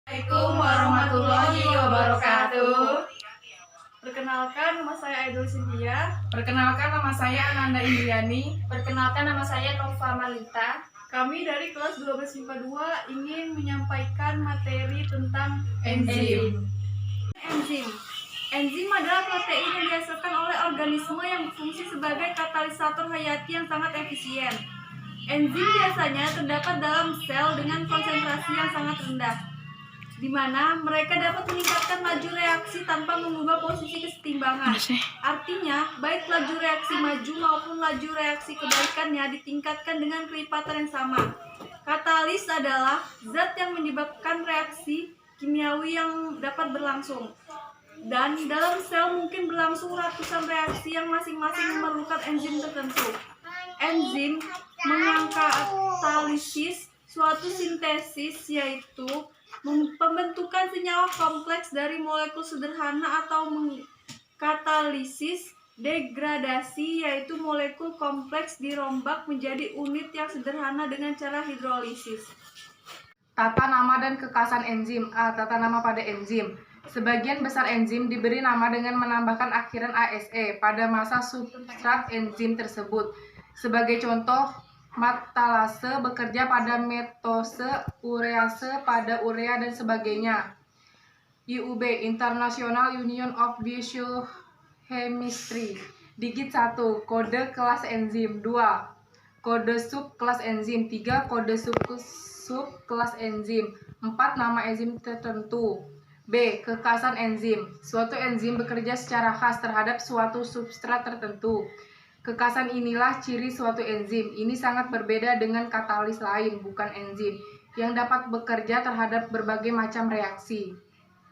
Assalamualaikum warahmatullahi wabarakatuh. Perkenalkan, nama saya Aidul Cynthia. Perkenalkan, nama saya Ananda Indriani. Perkenalkan, nama saya Nova Malita. Kami dari kelas 12 MIPA 2 ingin menyampaikan materi tentang Enzim. Enzim adalah protein yang dihasilkan oleh organisme yang berfungsi sebagai katalisator hayati yang sangat efisien. Enzim biasanya terdapat dalam sel dengan konsentrasi yang sangat rendah, di mana mereka dapat meningkatkan laju reaksi tanpa mengubah posisi kesetimbangan. Artinya, baik laju reaksi maju maupun laju reaksi kebalikannya ditingkatkan dengan kelipatan yang sama. Katalis adalah zat yang menyebabkan reaksi kimiawi yang dapat berlangsung. Dan dalam sel mungkin berlangsung ratusan reaksi yang masing-masing memerlukan enzim tertentu. Enzim mengkatalisis suatu sintesis, yaitu pembentukan senyawa kompleks dari molekul sederhana, atau mengkatalisis degradasi, yaitu molekul kompleks dirombak menjadi unit yang sederhana dengan cara hidrolisis. Tata nama dan kekhasan enzim. A. Tata nama pada enzim. Sebagian besar enzim diberi nama dengan menambahkan akhiran ASE pada masa substrat enzim tersebut. Sebagai contoh, matalase bekerja pada metose, urease pada urea, dan sebagainya. IUB, International Union of Biochemistry. Digit 1, kode kelas enzim. 2, kode sub kelas enzim. 3, kode sub kelas enzim. 4, nama enzim tertentu. B. Kekhasan enzim. Suatu enzim bekerja secara khas terhadap suatu substrat tertentu. Kekhasan inilah ciri suatu enzim. Ini sangat berbeda dengan katalis lain, bukan enzim, yang dapat bekerja terhadap berbagai macam reaksi.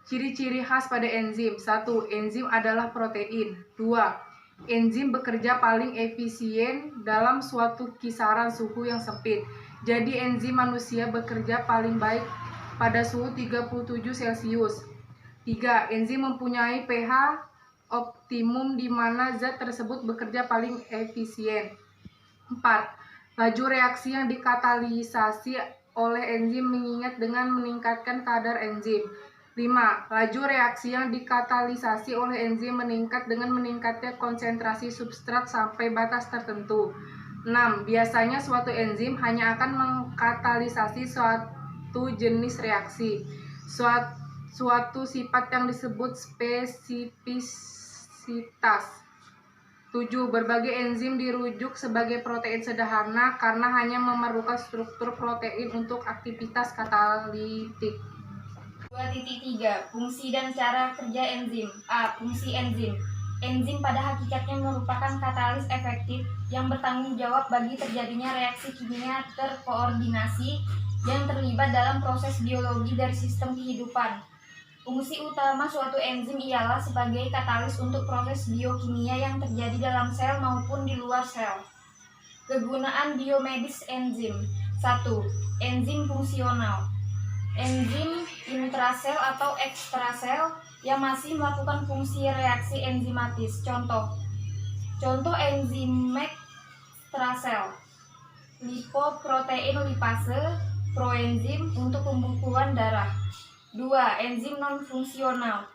Ciri-ciri khas pada enzim. 1. Enzim adalah protein. 2. Enzim bekerja paling efisien dalam suatu kisaran suhu yang sempit. Jadi enzim manusia bekerja paling baik pada suhu 37 Celcius. 3. Enzim mempunyai pH optimum di mana zat tersebut bekerja paling efisien. 4. Laju reaksi yang dikatalisasi oleh enzim mengingat dengan meningkatkan kadar enzim. 5. Laju reaksi yang dikatalisasi oleh enzim meningkat dengan meningkatnya konsentrasi substrat sampai batas tertentu. 6. Biasanya suatu enzim hanya akan mengkatalisasi suatu jenis reaksi, suatu sifat yang disebut spesifisitas. 7. Berbagai enzim dirujuk sebagai protein sederhana karena hanya memerlukan struktur protein untuk aktivitas katalitik. 2.3. Fungsi dan cara kerja enzim. A. Fungsi enzim. Enzim pada hakikatnya merupakan katalis efektif yang bertanggung jawab bagi terjadinya reaksi kimia terkoordinasi yang terlibat dalam proses biologi dari sistem kehidupan. Fungsi utama suatu enzim ialah sebagai katalis untuk proses biokimia yang terjadi dalam sel maupun di luar sel. Kegunaan biomedis enzim. 1. Enzim fungsional. Enzim intrasel atau ekstrasel yang masih melakukan fungsi reaksi enzimatis. Contoh enzim ekstrasel: lipoprotein lipase, proenzim untuk pembekuan darah. 2. Enzim non-fungsional.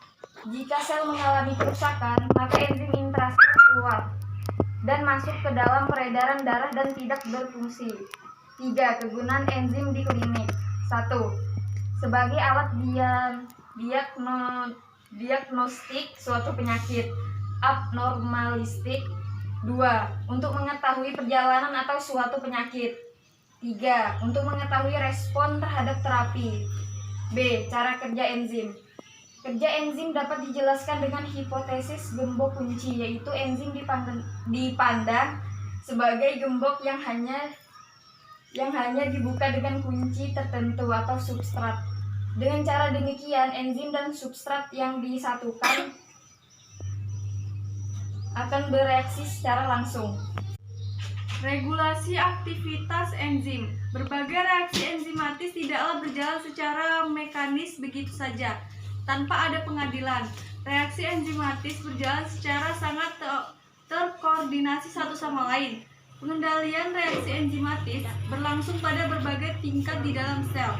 Jika sel mengalami kerusakan, maka enzim intrasel keluar dan masuk ke dalam peredaran darah dan tidak berfungsi. 3. Kegunaan enzim di klinik. 1. Sebagai alat diagnostik suatu penyakit abnormalistik. 2. Untuk mengetahui perjalanan atau suatu penyakit. 3. Untuk mengetahui respon terhadap terapi. B. Cara kerja enzim. Kerja enzim dapat dijelaskan dengan hipotesis gembok kunci, yaitu enzim dipandang sebagai gembok yang hanya dibuka dengan kunci tertentu atau substrat. Dengan cara demikian, enzim dan substrat yang disatukan akan bereaksi secara langsung. Regulasi aktivitas enzim. Berbagai reaksi enzimatis tidaklah berjalan secara mekanis begitu saja, tanpa ada pengadilan. Reaksi enzimatis berjalan secara sangat terkoordinasi satu sama lain. Pengendalian reaksi enzimatis berlangsung pada berbagai tingkat di dalam sel.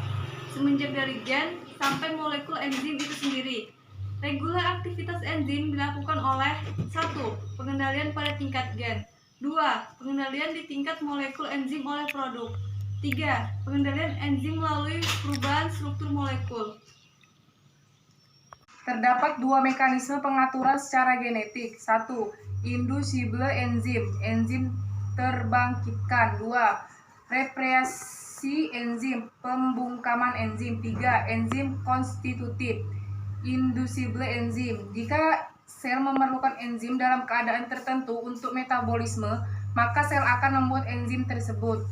semenjak dari gen sampai molekul enzim itu sendiri. Regular aktivitas enzim dilakukan oleh 1. Pengendalian pada tingkat gen. 2. Pengendalian di tingkat molekul enzim oleh produk. 3. Pengendalian enzim melalui perubahan struktur molekul. Terdapat dua mekanisme pengaturan secara genetik. 1. Inducible enzim, enzim terbangkitkan. 2. Represi enzim, pembungkaman enzim. 3. Enzim konstitutif, inducible enzim. Jika sel memerlukan enzim dalam keadaan tertentu untuk metabolisme, maka sel akan membuat enzim tersebut.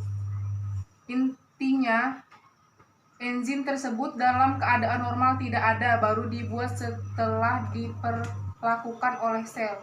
Intinya, enzim tersebut dalam keadaan normal tidak ada, baru dibuat setelah diperlakukan oleh sel.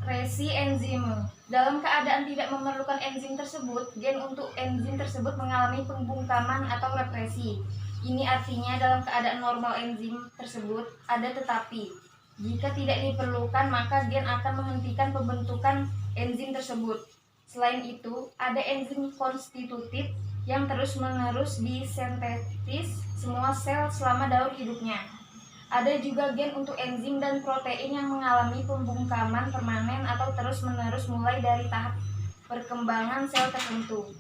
Represi enzim. Dalam keadaan tidak memerlukan enzim tersebut, gen untuk enzim tersebut mengalami pembungkaman atau represi. Ini artinya dalam keadaan normal enzim tersebut ada, tetapi jika tidak diperlukan maka gen akan menghentikan pembentukan enzim tersebut. Selain itu, ada enzim konstitutif yang terus-menerus disintetis semua sel selama daur hidupnya. Ada juga gen untuk enzim dan protein yang mengalami pembungkaman permanen atau terus-menerus mulai dari tahap perkembangan sel tertentu.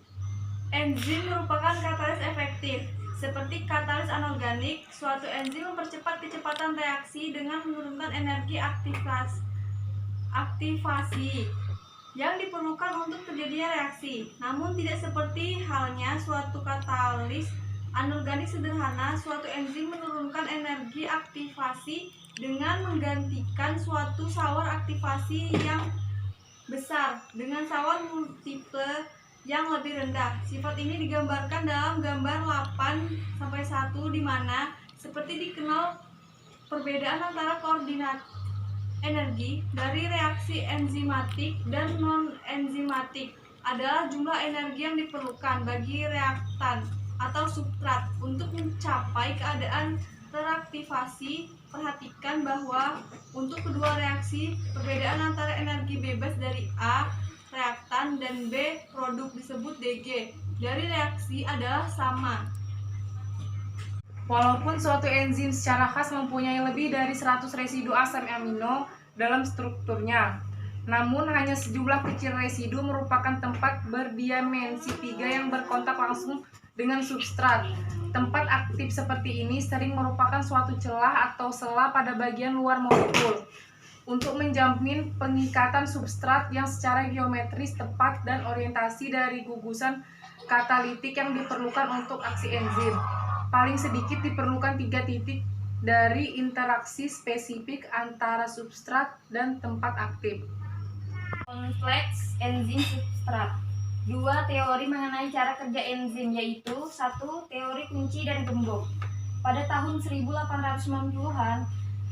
Enzim merupakan katalis efektif. Seperti katalis anorganik, suatu enzim mempercepat kecepatan reaksi dengan menurunkan energi aktivasi yang diperlukan untuk terjadinya reaksi. Namun tidak seperti halnya suatu katalis anorganik sederhana, suatu enzim menurunkan energi aktivasi dengan menggantikan suatu sawar aktivasi yang besar dengan sawar multiple yang lebih rendah. Sifat ini digambarkan dalam gambar 8-1 di mana seperti dikenal perbedaan antara koordinat energi dari reaksi enzimatik dan non-enzimatik adalah jumlah energi yang diperlukan bagi reaktan atau substrat untuk mencapai keadaan teraktivasi. Perhatikan bahwa untuk kedua reaksi, perbedaan antara energi bebas dari A reaktan dan B produk disebut DG dari reaksi adalah sama. Walaupun suatu enzim secara khas mempunyai lebih dari 100 residu asam amino dalam strukturnya, namun hanya sejumlah kecil residu merupakan tempat berdimensi 3 yang berkontak langsung dengan substrat. Tempat aktif seperti ini sering merupakan suatu celah atau sela pada bagian luar molekul untuk menjamin pengikatan substrat yang secara geometris tepat dan orientasi dari gugusan katalitik yang diperlukan untuk aksi enzim. Paling sedikit diperlukan 3 titik dari interaksi spesifik antara substrat dan tempat aktif. Kompleks enzim substrat. 2 teori mengenai cara kerja enzim, yaitu 1. Teori kunci dan gembok. Pada tahun 1890-an,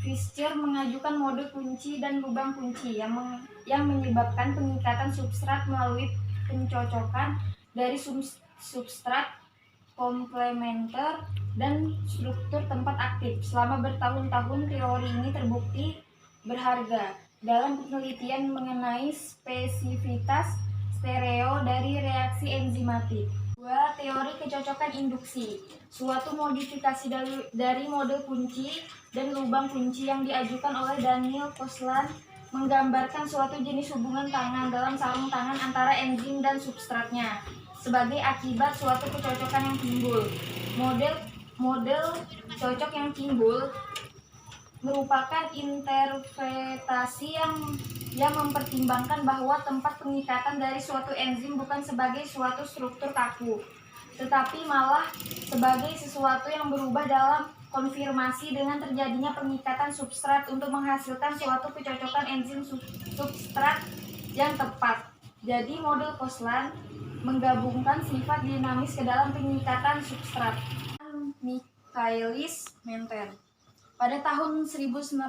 Fischer mengajukan mode kunci dan lubang kunci yang menyebabkan pengikatan substrat melalui pencocokan dari substrat komplementer dan struktur tempat aktif. Selama bertahun-tahun teori ini terbukti berharga dalam penelitian mengenai spesifitas stereo dari reaksi enzimatik. 2. Teori kecocokan induksi. Suatu modifikasi dari mode kunci dan lubang kunci yang diajukan oleh Daniel Koslan menggambarkan suatu jenis hubungan tangan dalam sarung tangan antara enzim dan substratnya sebagai akibat suatu kecocokan yang timbul. Model cocok yang timbul merupakan interpretasi yang mempertimbangkan bahwa tempat pengikatan dari suatu enzim bukan sebagai suatu struktur kaku, tetapi malah sebagai sesuatu yang berubah dalam konfirmasi dengan terjadinya pengikatan substrat untuk menghasilkan suatu kecocokan enzim substrat yang tepat. Jadi model Koslan menggabungkan sifat dinamis ke dalam pengikatan substrat. Michaelis Menten. Pada tahun 1913,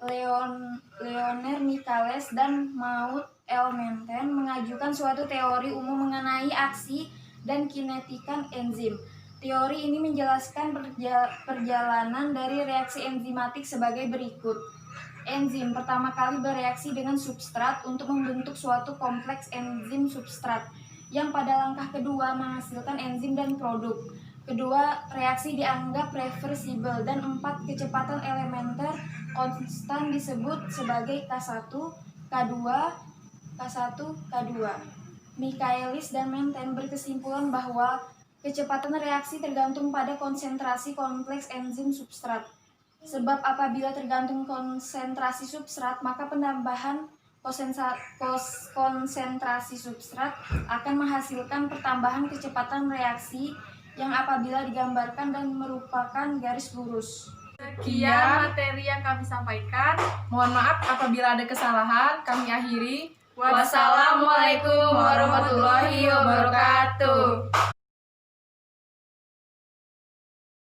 Leonard Michaelis dan Maud L. Menten mengajukan suatu teori umum mengenai aksi dan kinetika enzim. Teori ini menjelaskan perjalanan dari reaksi enzimatik sebagai berikut. Enzim pertama kali bereaksi dengan substrat untuk membentuk suatu kompleks enzim substrat yang pada langkah kedua menghasilkan enzim dan produk. Kedua, reaksi dianggap reversibel dan 4 kecepatan elementer konstan disebut sebagai K1, K2, K1, K2. Michaelis dan Menten berkesimpulan bahwa kecepatan reaksi tergantung pada konsentrasi kompleks enzim substrat. Sebab apabila tergantung konsentrasi substrat, maka penambahan konsentrasi substrat akan menghasilkan pertambahan kecepatan reaksi yang apabila digambarkan dan merupakan garis lurus. Sekian materi yang kami sampaikan. Mohon maaf apabila ada kesalahan, kami akhiri. Wassalamualaikum warahmatullahi wabarakatuh.